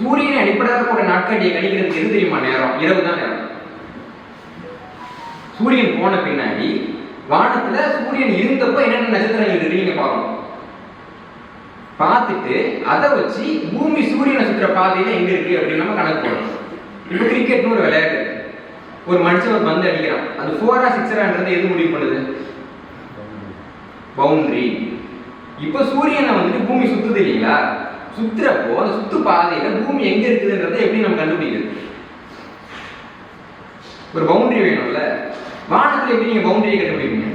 சூரியனை அடிப்படையாக கூட நாட்காட்டியை கணிக்கிறதுக்கு எது தெரியுமா நேரம்? இரவு தான் நேரம். சூரியன் போன பின்னாடி வானத்துல சூரியன் இருந்தப்ப என்னென்ன நட்சத்திரங்கள் இருக்கு நீங்க பார்க்கணும். பார்த்துட்டு அதை வச்சு பூமி சூரியனை சுற்றுற பாதையில எங்க இருக்கு அப்படின்னு நம்ம கணக்கு போடணும். இப்போ கிரிக்கெட்னு ஒரு விளையாட்டு, ஒரு மனுஷன் ஒரு பந்து அடிக்கிறான், அது 4ஆ 6ஆன்றது எது முடிவு பண்ணுது? பவுண்டரி. இப்போ சூரியனை வந்துட்டு பூமி சுத்துது இல்லைங்களா, சுத்துறப்போ அந்த சுத்து பாதையில பூமி எங்க இருக்குதுன்றதை எப்படி நம்ம கண்டுபிடிக்கிறது? ஒரு பவுண்டரி வேணும்ல. வானத்துல எப்படி நீங்க பவுண்டரியை கண்டுபிடிப்பீங்க?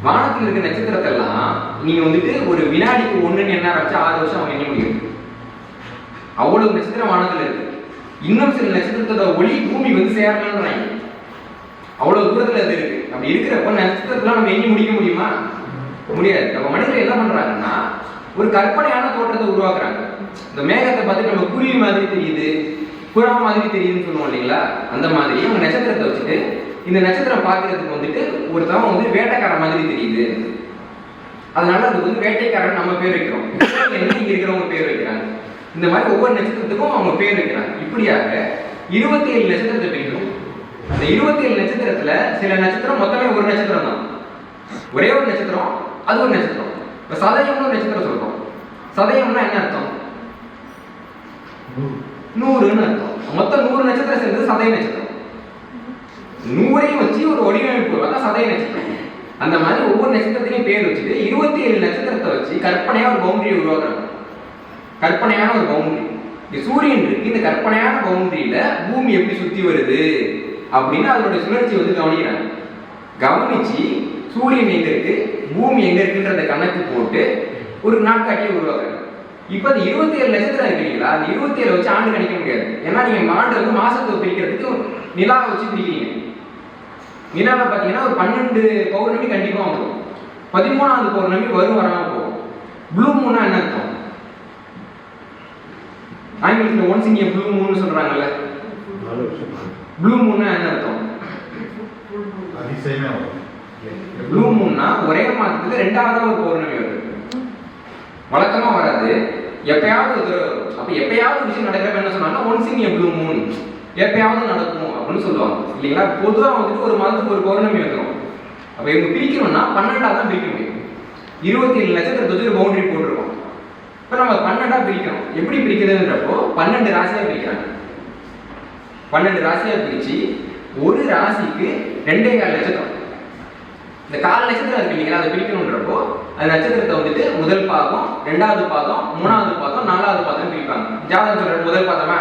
வானத்தில் இருக்க நட்சத்திரத்தை எல்லாம் நீங்க வந்துட்டு ஒரு வினாடிக்கு 1ன்னு என்ன ஆரம்பிச்சா 6 வருஷம் அவங்க எண்ண முடியும். அவ்வளவு நட்சத்திரம் வானத்துல இருக்கு. இன்னும் சில நட்சத்திரத்தோட ஒளி பூமி வந்து சேரலன்றாங்க, அவ்வளவு தூரத்துல அது இருக்கு. அப்படி இருக்கிறப்ப நட்சத்திரத்தெல்லாம் நம்ம எண்ணி முடிக்க முடியுமா? முடியாது. நம்ம மனிதர்கள் என்ன பண்றாங்கன்னா ஒரு கற்பனையான தோற்றத்தை உருவாக்குறாங்க. இந்த மேகத்தை பார்த்து நம்ம குருவி மாதிரி தெரியுது, புறா மாதிரி தெரியுதுன்னு சொல்லுவோம் இல்லைங்களா, அந்த மாதிரி அவங்க நட்சத்திரத்தை வச்சுட்டு இந்த நட்சத்திரம் பார்க்கறதுக்கு வந்துட்டு ஒருத்தவங்க வந்து வேட்டைக்காரன் மாதிரி தெரியுது, அதனால அதுக்கு வந்து வேட்டைக்காரன் நம்ம பேர் வைக்கிறோம், இங்க இருக்கிறவங்க பேர் வைக்கிறாங்க. இந்த மாதிரி ஒவ்வொரு நட்சத்திரத்துக்கும் அவங்க பேர் வைக்கிறாங்க. இப்படியாக 27 நட்சத்திரத்தை பிரிக்கிறோம். அந்த 27 நட்சத்திரத்துல சில நட்சத்திரம் மொத்தமே ஒரு நட்சத்திரம் தான், ஒரே ஒரு நட்சத்திரம், அது ஒரு நட்சத்திரம். இப்ப சதயம்னு ஒரு நட்சத்திரம் சொல்றோம். சதயம்னா என்ன அர்த்தம்? 100ன்னு அர்த்தம். மொத்தம் 100 நட்சத்திரம் சேர்ந்தது சதய நட்சத்திரம். 100ஐயும் வச்சு ஒரு வடிவமைப்பு அதான் சதய நட்சத்திரம். அந்த மாதிரி ஒவ்வொரு நட்சத்திரத்தையும் பேர் வச்சுட்டு 27 நட்சத்திரத்தை வச்சு கற்பனையா ஒரு பவுண்டரி உருவாக்குறாங்க. கற்பனையான ஒரு பவுண்டரி சூரியன் இருக்கு. இந்த கற்பனையான பவுண்டரியில பூமி எப்படி சுத்தி வருது அப்படின்னு அதோட சுழற்சி வந்து கவனிக்கிறாங்க. கவனிச்சு சூரியன் எங்க இருக்கு, பூமி எங்க இருக்குன்றத கணக்கு போட்டு ஒரு நாட்காட்டியை உருவாக்குறாங்க. இப்ப அந்த 27 நட்சத்திரம் இருக்கீங்களா, அந்த 27 வச்சு ஆண்டு கணிக்க முடியாது. ஏன்னா நீங்க ஆண்டு வந்து மாசத்தை பிரிக்கிறதுக்கு நிலாவை வச்சு பிரிக்கிறீங்க. நிலாவை பார்த்தீங்கன்னா ஒரு 12 பௌர்ணமி கண்டிப்பா வந்துடும். 13வது பௌர்ணமி வரும் வராம போகும். ப்ளூ மூன்னா என்ன அர்த்தம்? ஆங்கிலத்தில் ஒன்ஸ் இன் ப்ளூ மூன் சொல்றாங்கல்ல, ப்ளூ மூன்னா என்ன அர்த்தம்? ப்ளூ மூன்னா ஒரே மாதத்துக்கு 2வது ஒரு பௌர்ணமி வருது, வழக்கமா வராது, எப்பயாவது. அப்ப எப்பயாவது விஷயம் நடக்கிறப்ப என்ன சொன்னாங்கன்னா ஒன்ஸ் இன் ப்ளூ மூன், எப்பயாவது நடக்கும் அப்படின்னு சொல்லுவாங்க இல்லைங்களா. பொதுவாக வந்துட்டு ஒரு மாதத்துக்கு ஒரு பௌர்ணமி வந்துடும். அப்போ இவங்க பிரிக்கணும்னா 12ஆக தான் பிரிக்க முடியும். 27 நட்சத்திரத்தை வச்சு ஒரு பவுண்டரி போட்டிருக்கோம். இப்போ நம்ம 12ஆக பிரிக்கிறோம். எப்படி பிரிக்கிறதுன்றப்போ 12 ராசியாக பிரிக்கிறாங்க. 12 ராசியாக பிரித்து ஒரு ராசிக்கு 2.25 நட்சத்திரம். இந்த 4 நட்சத்திரம் இருக்கு இல்லைங்களா, அதை பிரிக்கணுன்றப்போ அந்த நட்சத்திரத்தை வந்துட்டு முதல் பாதம், 2வது பாதம், 3வது பாதம், 4வது பாதம் பிரிப்பாங்க. ஜாதகம் சொல்ற முதல் பாதமா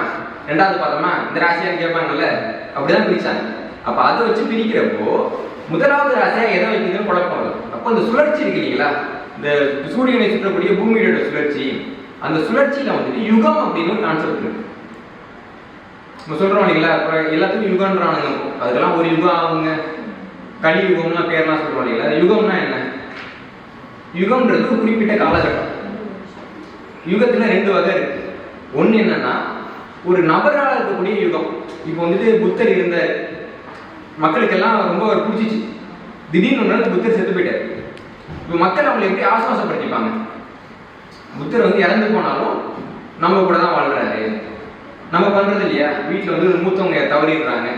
2வது பாதமா இந்த ராசியான்னு கேட்பாங்கல்ல, அப்படிதான் பிரிச்சாங்க. அப்ப அதை வச்சு பிரிக்கிறப்போ முதலாவது ராசியா எதை வைக்கிறதுன்னு குழப்பம் வரும். அப்போ இந்த சுழற்சி இருக்கு இல்லைங்களா, இந்த சூரியனை சுற்றக்கூடிய பூமியோட சுழற்சி, அந்த சுழற்சியில வந்துட்டு யுகம் அப்படின்னு ஒரு கான்செப்ட் இருக்கு. நம்ம சொல்றோம் இல்லைங்களா, இப்போ எல்லாத்துக்கும் யுகம்ன்றானுங்க. அதுக்கெல்லாம் ஒரு யுகம் ஆகுங்க, கலியுகம்னா பேர்லாம் சொல்றோம் இல்லைங்களா. யுகம்னா என்ன? யுகம்ன்றது ஒரு குறிப்பிட்ட காலகட்டம். யுகத்துல 2 வகை இருக்கு. ஒண்ணு என்னன்னா ஒரு நபரால் இருக்கக்கூடிய யுகம். இப்போ வந்துட்டு புத்தர் இருந்த மக்களுக்கெல்லாம் ரொம்ப பிடிச்சிச்சு. திடீர்னு ஒரு நாள் புத்தர் செத்து போயிட்டார். இப்போ மக்கள் அவங்களை எப்படி ஆசுவாசப்படுத்திப்பாங்க? புத்தர் வந்து இறந்து போனாலும் நம்ம கூட தான் வாழ்றாரு. நம்ம பண்றது இல்லையா, வீட்டில் வந்து மூத்தவங்க தவறிடுறாங்க,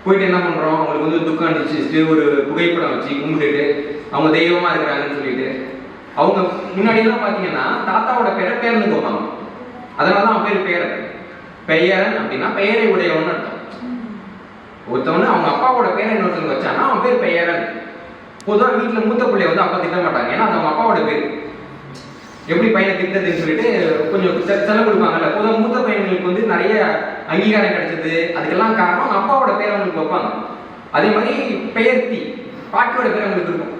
போயிட்டு என்ன பண்றோம், அவங்களுக்கு வந்து துக்கம் அடிச்சுட்டு ஒரு புகைப்படம் வச்சு கும்பிட்டுட்டு அவங்க தெய்வமா இருக்கிறாங்கன்னு சொல்லிட்டு, அவங்க முன்னாடியெல்லாம் பார்த்தீங்கன்னா தாத்தாவோட பேரை பேர்னு போவாங்க. அதனால தான் பேர் பேரன். பெயரன் அப்படின்னா பெயரை உடையவன் அர்த்தம். ஒருத்தவனு அவங்க அப்பாவோட பேரை இன்னொருத்தவங்க வச்சானா அவன் பேர் பெயரன். பொதுவாக வீட்டில் மூத்த பிள்ளைய வந்து அப்பா திட்ட மாட்டாங்க, ஏன்னா அது அவங்க அப்பாவோட பேர். எப்படி பையனை திட்டதுன்னு சொல்லிட்டு கொஞ்சம் செலவு கொடுப்பாங்கல்ல. பொதுவாக மூத்த பையன்களுக்கு வந்து நிறைய அங்கீகாரம் கிடைச்சது, அதுக்கெல்லாம் காரணம் அவங்க அப்பாவோட பேரை அவங்களுக்கு வைப்பாங்க. அதே மாதிரி பெயர்த்தி பாட்டியோட பேர் அவங்களுக்கு இருக்கும்.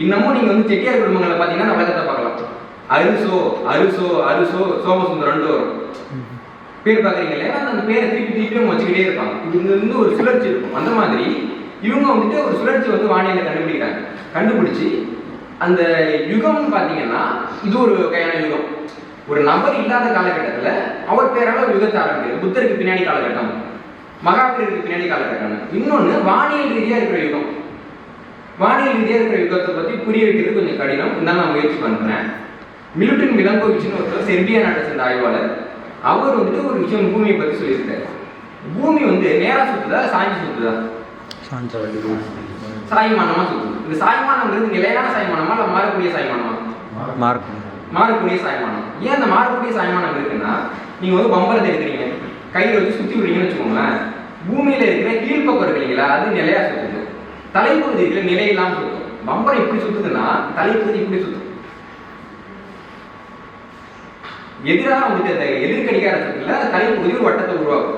இன்னமும் நீங்க வந்து செட்டியார் குடும்பங்களை பார்த்தீங்கன்னா வழக்கத்தை பார்க்கலாம். அருசோ அருசோ அருசோ சோமசுந்தரம் வரும் பேர் பார்க்குறீங்க இல்லையா, அந்த பேரை திருப்பி திருப்பி அவங்க வச்சுக்கிட்டே இருப்பாங்க. இது வந்து ஒரு சுழற்சி இருக்கும். அந்த மாதிரி இவங்க வந்துட்டு ஒரு சுழற்சி வந்து வானிலை கண்டுபிடிக்கிறாங்க. கண்டுபிடிச்சி அந்த யுகம்னு பார்த்தீங்கன்னா இது ஒரு வகையான யுகம். ஒரு நபர் இல்லாத காலகட்டத்தில் அவர் பேரால ஒரு யுகத்தை ஆரம்பிக்கிறது. புத்தருக்கு பின்னாடி காலகட்டம், மகாவீரருக்கு பின்னாடி காலகட்டம். இன்னொன்று வானியல் ரீதியாக இருக்கிற யுகம். வானியல் ரீதியாக இருக்கிற யுகத்தை பற்றி புரிய வைக்கிறது கொஞ்சம் கடினம், இருந்தாலும் நான் முயற்சி பண்ணுறேன். மிலுட்டின் மிலங்கோவிச்னு ஒருத்தர் செர்பியா நாட்டை சேர்ந்த ஆய்வாளர். அவர் வந்துட்டு ஒரு விஷயம் பூமியை பற்றி சொல்லியிருக்காரு. பூமி வந்து நேராக சுற்றுதா சாய்ந்து சுற்றுதா? சாய்மானமா சுற்றுது. இந்த சாய்மானம்ங்கிறது நிலையான சாய்மானமா இல்லை மாறக்கூடிய சாய்மானமா? மாறக்கூடிய சாய்மானம். ஏன் அந்த மாறக்கூடிய சாய்மானம் இருக்குன்னா, நீங்க வந்து பம்பரத்தை எடுக்கிறீங்க, கையில் வச்சு சுற்றி விடுறீங்கன்னு வச்சுக்கோங்களேன். பூமியில இருக்கிற கீழ்ப்பக்கம் இருக்கு இல்லைங்களா, அது நிலையா சுற்றுது. தலைப்பகுதி இருக்கிற நிலையெல்லாம் சுற்றும். பம்பரம் எப்படி சுற்றுதுன்னா தலைப்பகுதி இப்படி சுற்றும். எதிராக வந்துட்டு அந்த எதிர்கடிகாரத்துக்குள்ள தலைப்பகுதி ஒரு வட்டத்தை உருவாக்கும்.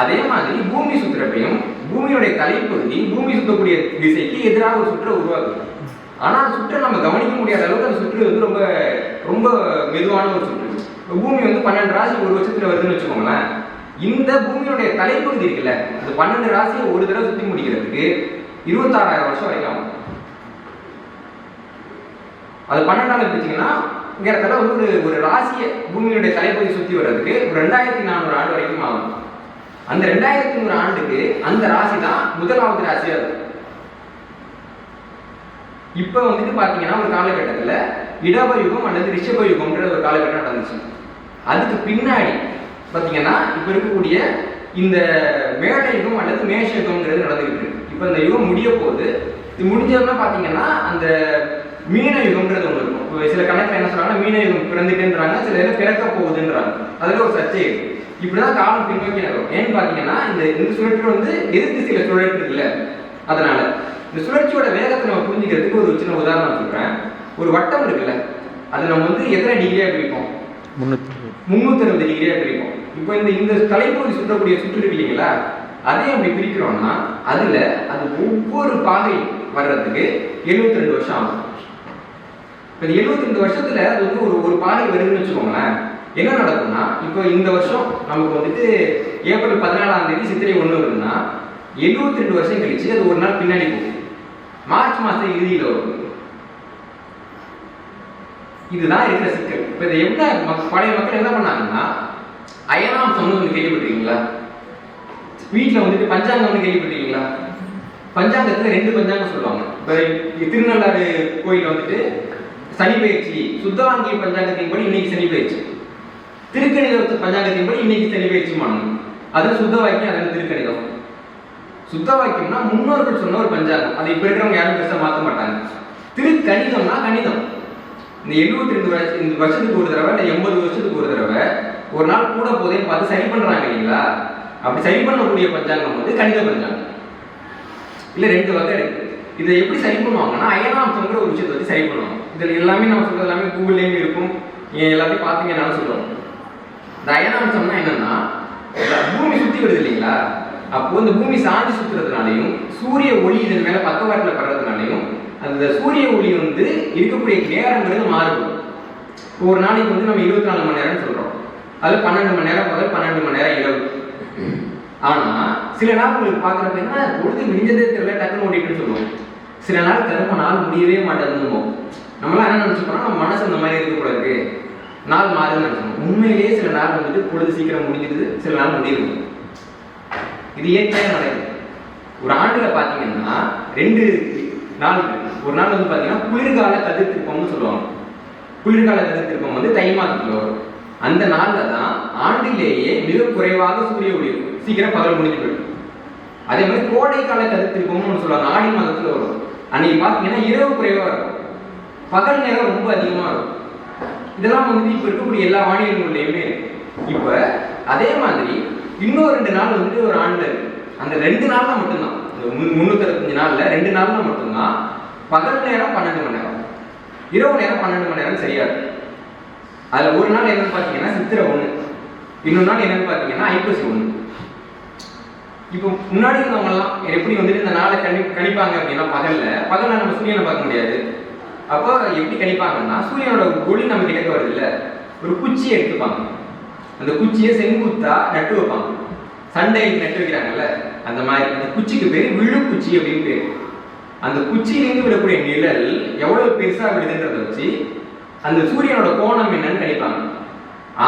அதே மாதிரி பூமி சுற்றுறப்பையும் பூமியுடைய தலைப்பகுதி பூமி சுற்றக்கூடிய திசைக்கு எதிராக ஒரு சுற்றை உருவாக்குது. ஆனால் சுற்றை நம்ம கவனிக்க முடியாத அளவுக்கு அந்த சுற்று வந்து ரொம்ப ரொம்ப மெதுவான ஒரு சுற்று. பூமி வந்து 12 ராசி ஒரு வருஷத்துல வருதுன்னு வச்சுக்கோங்களேன். இந்த பூமியுடைய தலைப்பகுதி இருக்குல்ல, அந்த 12 ராசியை ஒரு தடவை சுற்றி முடிக்கிறதுக்கு 26,000 வருஷம் வரைக்கும் ஆகும். அது 12ஆல பிரிச்சிங்கன்னா இங்க இடத்துல வந்து ஒரு ராசியை பூமியுடைய தலைப்பகுதி சுற்றி வர்றதுக்கு 2400 ஆண்டு வரைக்கும் ஆகும். அந்த 2100 ஆண்டுக்கு அந்த ராசி தான் முதலாவது ராசியா இருக்கும். இப்ப வந்துட்டு பாத்தீங்கன்னா ஒரு காலகட்டத்துல இடப யுகம் அல்லது ரிஷப யுகம்ன்ற ஒரு காலகட்டம் நடந்துச்சு. அதுக்கு பின்னாடி பாத்தீங்கன்னா இப்ப இருக்கக்கூடிய இந்த மேட யுகம் அல்லது மேஷ யுகம்ங்கிறது நடந்துகிட்டு இருக்கு. இப்ப இந்த யுகம் முடிய போகுது. இது முடிஞ்சதுன்னா பாத்தீங்கன்னா அந்த மீன யுகம்ன்றது ஒன்று இருக்கும். சில கணக்குல என்ன சொல்றாங்கன்னா மீன யுகம் பிறந்துட்டுன்றாங்க, சில இதில் பிறக்க போகுதுன்றாங்க. அதுல ஒரு சர்ச்சை இருக்கு. இப்படிதான் காலம் பின்னோக்கி நகரும். ஏன்னு பாத்தீங்கன்னா இந்த சுழற்சி வந்து எதிர் திசையில சுழற்சி இருக்குல்ல, அதனால இந்த சுழற்சியோட வேகத்தை நம்ம புரிஞ்சுக்கிறதுக்கு ஒரு சின்ன உதாரணம் சொல்றேன். ஒரு வட்டம் இருக்குல்ல, அது நம்ம வந்து எத்தனை டிகிரியா பிரிப்போம்? 360 டிகிரியா பிரிப்போம். இப்போ இந்த தலைப்பகுதி சுற்றக்கூடிய சுற்று இருக்கு இல்லைங்களா, அதே அப்படி பிரிக்கிறோம்னா அதுல அது ஒவ்வொரு பாகை வர்றதுக்கு 72 வருஷம் ஆகும். இப்போ 72 வருஷத்துல அது வந்து ஒரு பாகை வருதுன்னு வச்சுக்கோங்களேன். என்ன நடக்கும்னா, இப்போ இந்த வருஷம் நமக்கு வந்துட்டு ஏப்ரல் 14ஆம் தேதி சித்திரை 1 வருதுன்னா 72 வருஷம் கழிச்சு அது ஒரு நாள் பின்னாடி போகும். மார்ச் மாசம் இறுதியில் வரும். இதுதான் இருக்கிற சிக்கல். இப்போ இதை என்ன பழைய மக்கள் என்ன பண்ணாங்கன்னா, அயனாம்சம்னு வந்து கேள்விப்பட்டிருக்கீங்களா? வீட்டில் வந்துட்டு பஞ்சாங்கம்னு கேள்விப்பட்டிருக்கீங்களா? பஞ்சாங்கத்தில் 2 பஞ்சாங்கம் சொல்லுவாங்க. இப்போ திருநள்ளாறு கோயில் வந்துட்டு சனி பயிற்சி, சுத்தவாங்கிய பஞ்சாங்கத்தின் படி இன்னைக்கு சனி பயிற்சி, திருக்கணித பஞ்சாங்கத்தின் படி இன்னைக்கு சனி பயிற்சி மாணவன். அது சுத்த வாக்கியம், அதன் திருக்கணிதம். சுத்த வாக்கியம்னா முன்னோர்கள் சொன்ன ஒரு பஞ்சாங்கம். அதை இப்ப இருக்கிறவங்க யாரும் பெருசா மாற்ற மாட்டாங்க. திருக்கணிதம்னா கணிதம். இந்த 72 வருஷத்துக்கு ஒரு தடவை, இந்த 80 வருஷத்துக்கு ஒரு தடவை ஒரு நாள் கூட போதேன்னு பார்த்து சரி பண்றாங்க இல்லைங்களா? அப்படி சரி பண்ணக்கூடிய பஞ்சாங்கம் வந்து கணித பஞ்சாங்கம். இல்ல 2 வகை இருக்கு. இதை எப்படி சரி பண்ணுவாங்கன்னா அயனாம்சங்கிற ஒரு விஷயத்தை வச்சு சரி பண்ணுவாங்க. இதில் எல்லாமே நம்ம சொல்றது எல்லாமே கூகுள்லேயும் இருக்கும், எல்லாத்தையும் பார்த்தீங்கன்னாலும் சொல்லுவாங்க. இந்த அயனாம்சம்னா என்னன்னா, பூமி சுத்தி வருது இல்லைங்களா? அப்போ இந்த பூமி சாஞ்சி சுத்துறதுனாலையும் சூரிய ஒளி இதன் மேல பக்கவாட்டில் படுறதுனாலையும் அந்த சூரிய ஒளி வந்து இருக்கக்கூடிய நேரங்கிறது மாறுபடும். ஒரு நாளைக்கு வந்து நம்ம 24 மணி நேரம்னு சொல்றோம். அது 12 மணி நேரம் பகல், 12 மணி நேரம் இரவு. ஆனா சில நாள் உங்களுக்கு பாக்குறப்ப என்ன பொழுது முடிஞ்சதே தெரியல, டக்குன்னு ஓடிட்டுன்னு சொல்லுவோம். சில நாள் கரும நாள் முடியவே மாட்டேங்குது. நம்மளாம் என்ன நினைச்சுக்கோனா நம்ம மனசு இந்த மாதிரி இருக்கக்கூடாது, நாள் மாறுதுன்னு நினைச்சோம். உண்மையிலேயே சில நாள் வந்துட்டு பொழுது சீக்கிரம் முடிஞ்சிடுது, சில நாள் முடியுது. இது இயற்கையாக நடக்குது. ஒரு ஆண்டுல பாத்தீங்கன்னா 2 நாள். ஒரு நாள் வந்து பாத்தீங்கன்னா குளிர்கால கதிர் திருப்பம்னு சொல்லுவாங்க. குளிர்கால கதிர் திருப்பம் வந்து தை மாதத்துல வரும். அந்த நாள்ல தான் ஆண்டிலேயே மிக குறைவாக சூரிய ஒளி இருக்கும், சீக்கிரம் பகல் முடிஞ்சு போயிடும். அதே மாதிரி கோடை கால கதிர் திருப்பம்னு ஒன்று சொல்லுவாங்க, ஆடி மாதத்துல வரும். அன்னைக்கு பாத்தீங்கன்னா இரவு குறைவா இருக்கும், பகல் நேரம் ரொம்ப அதிகமா இருக்கும். இதெல்லாம் வந்து இப்ப இருக்கக்கூடிய எல்லா வானிலைகள்லயுமே இருக்கு. இப்ப அதே மாதிரி இன்னும் 2 நாள் வந்துட்டு ஒரு ஆண்டுல இருக்கு. அந்த 2 நாள்ல மட்டும்தான், 365 நாள்ல 2 நாள்ல மட்டும்தான் பகல் நேரம் 12 மணி நேரம், இரவு நேரம் 12 மணி நேரம் சரியா இருக்கு. அதுல ஒரு நாள் என்னன்னு பாத்தீங்கன்னா சித்திரை 1, இன்னொரு நாள் என்னன்னு பாத்தீங்கன்னா ஐப்பசி 1. இப்போ முன்னாடி இருந்தவங்க எல்லாம் எப்படி வந்துட்டு இந்த நாளை கணிப்பாங்க அப்படின்னா பகல்ல நம்ம சூரியனை பார்க்க முடியாது. அப்போ எப்படி கணிப்பாங்கன்னா சூரியனோட ஒளி நம்ம கிட்ட வருது இல்ல, ஒரு குச்சியை எடுத்துப்பாங்க. அந்த குச்சியை செங்குத்தா நட்டு வைப்பாங்க. சண்டைக்கு நட்டு வைக்கிறாங்கல்ல, அந்த மாதிரி அந்த குச்சிக்கு பேரு விழு குச்சி அப்படின்னு பேரு. அந்த குச்சியிலிருந்து விடக்கூடிய நிழல் எவ்வளவு பெருசா விடுதுன்றத வச்சு அந்த சூரியனோட கோணம் என்னன்னு கணிப்பாங்க.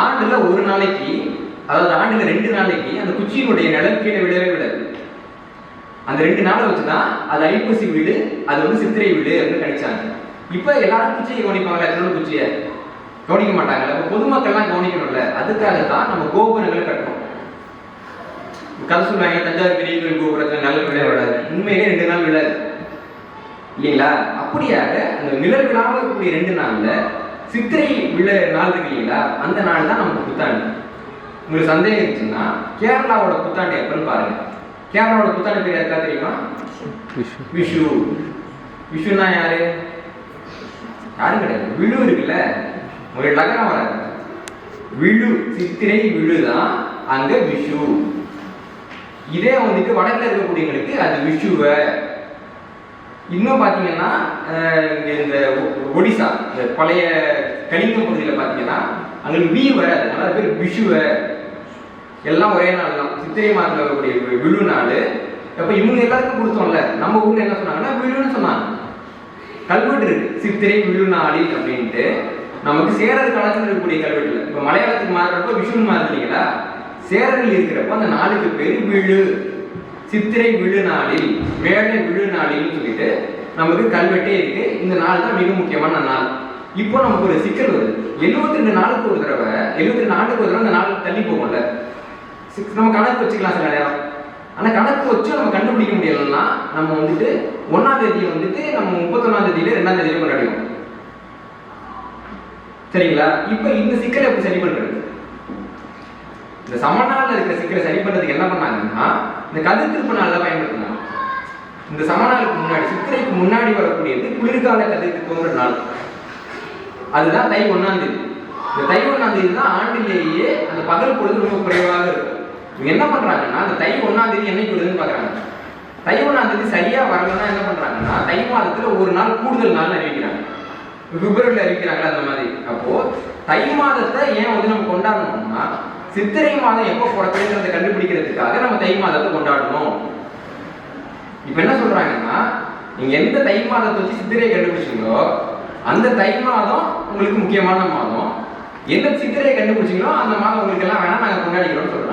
ஆண்டுல ஒரு நாளைக்கு, அதாவது ஆண்டுல 2 நாளைக்கு அந்த குச்சியினுடைய நிழல் கீழே விடவே விடாது. அந்த 2 நாளை வச்சுதான் அது ஐப்பசி வீடு, அது வந்து சித்திரை வீடு அப்படின்னு கணிச்சாங்க. இப்ப எல்லாரும் குச்சியை கவனிப்பாங்களா? எத்தனை குச்சியை கவனிக்க மாட்டாங்கல்ல. இப்ப பொதுமக்கள்லாம் கவனிக்கணும்ல, அதுக்காக தான் நம்ம கோபுரங்களை கட்டணும். கதை சொல்லுவாங்க, தஞ்சாவூர் பெரிய கோயில் கோபுரத்துல நல்ல விழா விடாது. உண்மையிலே 2 நாள் விழாது இல்லைங்களா? அப்படியாக அந்த நிழல் விழாமல் இருக்கக்கூடிய 2 நாள்ல சித்திரை விழ நாள் இருக்கு இல்லைங்களா, அந்த நாள் தான் நமக்கு புத்தாண்டு. உங்களுக்கு சந்தேகம் இருந்துச்சுன்னா கேரளாவோட புத்தாண்டு எப்பன்னு பாருங்க. கேரளாவோட புத்தாண்டு பேர் யாருக்கா தெரியுமா? விஷு. விஷுன்னா யாரு? யாரும் கிடையாது, விழு இருக்குல்ல, ஒரு லகரம் வராது. விழு, சித்திரை விழுதான் அங்க விஷு. இதே வந்துட்டு வடக்குல இருக்கக்கூடியவங்களுக்கு அது விஷுவ. இன்னும் பாத்தீங்கன்னா இந்த ஒடிசா, இந்த பழைய கலிங்க பகுதியில பாத்தீங்கன்னா அங்களுக்கு வி வராது, அதனால பேர் விஷுவ. எல்லாம் ஒரே நாள் தான், சித்திரை மாதத்துல இருக்கக்கூடிய விழு நாள். அப்ப இவங்க எல்லாருக்கும் கொடுத்தோம்ல, நம்ம ஊர்ல என்ன சொன்னாங்கன்னா விழுன்னு சொன்னாங்க. கல்வெட்டு இருக்கு, சித்திரை விழு நாளில் அப்படின்ட்டு. நமக்கு சேரர் காலத்துல இருக்கக்கூடிய கல்வெட்டுல இப்ப மலையாளத்துக்கு மாறுறப்ப விஷுன்னு மாறுறீங்களா, சேரர்கள் இருக்கிறப்ப அந்த நாளுக்கு பேரு விழு, சித்திரை விழு நாளில், மேடை விழு நாளில் சொல்லிட்டு நமக்கு கல்வெட்டே இருக்கு. இந்த நாள் தான் மிக முக்கியமான நாள். இப்போ நமக்கு ஒரு சிக்கல் வருது. 72 நாளுக்கு ஒரு தடவை, 72 ஆண்டுக்கு ஒரு தடவை அந்த நாள் தள்ளி போகும்ல. நம்ம கணக்கு வச்சுக்கலாம் சில நேரம். ஆனா கணக்கு வச்சு நம்ம கண்டுபிடிக்க முடியலன்னா நம்ம வந்துட்டு 1ஆம் தேதியை வந்துட்டு நம்ம 31ஆம் தேதியில 2ஆம் தேதியில கொண்டாடுவோம். சரிங்களா? இப்ப இந்த சிக்கலை எப்படி சரி பண்றது? இந்த சமநாள்ல இருக்க சிக்கலை சரி பண்றதுக்கு என்ன பண்ணாங்கன்னா இந்த கதிர் திருப்பு நாள் தான் பயன்படுத்தினாங்க. இந்த சமநாளுக்கு முன்னாடி, சித்திரைக்கு முன்னாடி வரக்கூடியது குளிர்கால கதிர் திருப்புங்கிற நாள். அதுதான் தை 1ஆம் தேதி. இந்த தை 1ஆம் தேதி தான் ஆண்டிலேயே அந்த பகல் பொழுது ரொம்ப குறைவாக இருக்கும். இவங்க என்ன பண்றாங்கன்னா அந்த தை 1ஆம் தேதி என்னைக்கு வருதுன்னு பாக்குறாங்க. தை 1ஆம் தேதி சரியா வரலன்னா என்ன பண்றாங்கன்னா தை மாதத்துல ஒரு நாள் கூடுதல் நாள் அறிவிக்கிறாங்க. பிப்ரவரியில் அறிவிக்கிறாங்களா அந்த மாதிரி. அப்போ தை மாதத்தை ஏன் வந்து நம்ம கொண்டாடணும்னா சித்திரை மாதம் எப்போ பிறக்குதுன்றதை கண்டுபிடிக்கிறதுக்காக நம்ம தை மாதத்தை கொண்டாடணும். இப்ப என்ன சொல்றாங்கன்னா நீங்க எந்த தை மாதத்தை வச்சு சித்திரையை கண்டுபிடிச்சீங்களோ அந்த தை மாதம் உங்களுக்கு முக்கியமான மாதம். எந்த சித்திரையை கண்டுபிடிச்சீங்களோ அந்த மாதம் உங்களுக்கு எல்லாம் வேணா நாங்க கொண்டாடிக்கிறோம்னு சொல்றோம்.